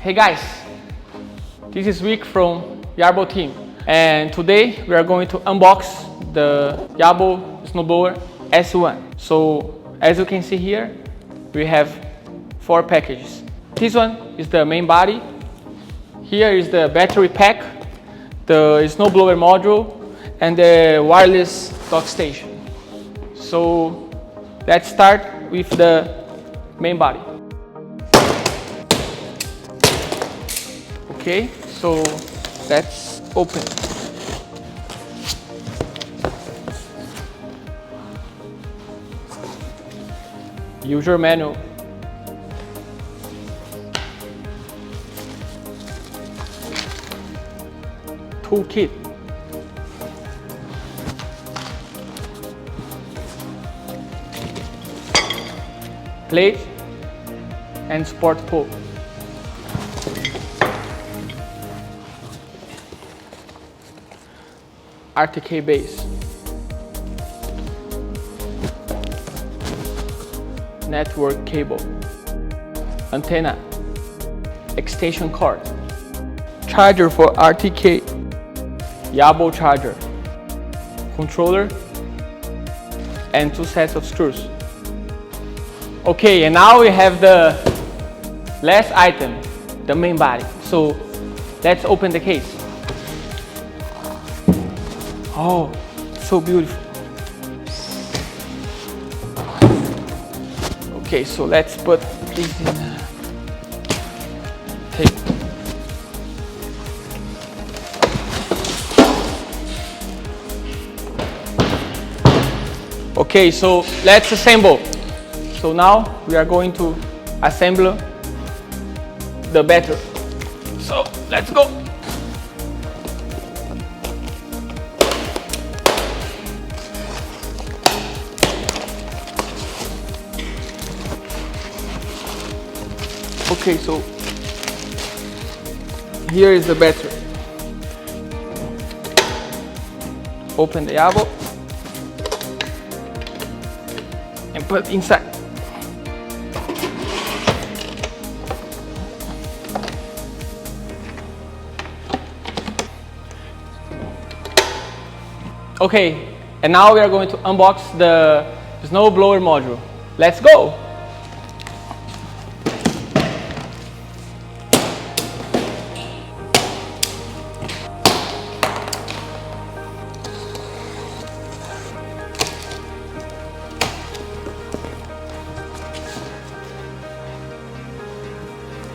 Hey guys, this is Rick from Yarbo team, and today we are going to unbox the Yarbo Snow Blower S1. So as you can see here, we have 4 packages. This one is the main body. Here is the battery pack, the snowblower module, and the wireless dock station. So let's start with the main body. Okay, so let's open. User manual. Toolkit. Plate and support pole. RTK base. Network cable. Antenna. Extension cord. Charger for RTK. Yarbo charger. Controller. And 2 sets of screws. Okay, and now we have the last item, the main body. So let's open the case. Oh, so beautiful. Okay, so let's put this in tape. Okay, so let's assemble. So now we are going to assemble the battery. So let's go. Okay, so here is the battery. Open the Yarbo and put inside. Okay, and now we are going to unbox the snow blower module. Let's go!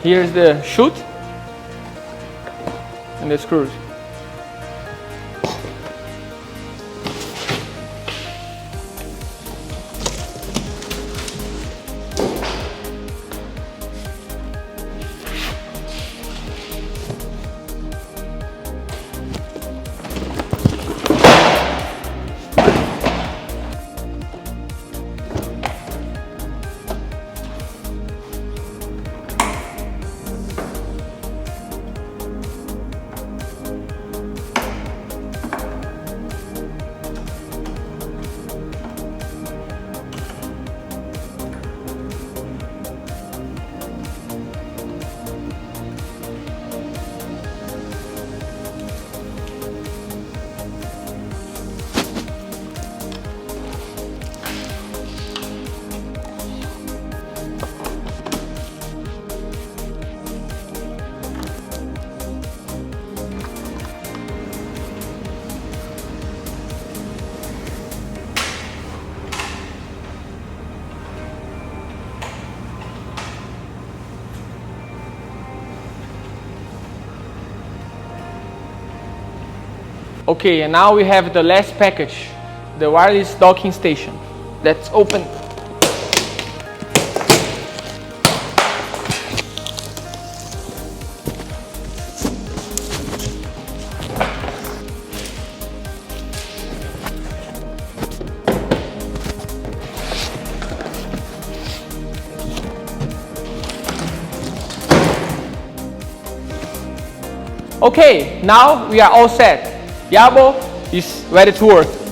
Here's the chute and the screws. Okay, and now we have the last package, the wireless docking station. Let's open. Okay, now we are all set. Yarbo is ready to work.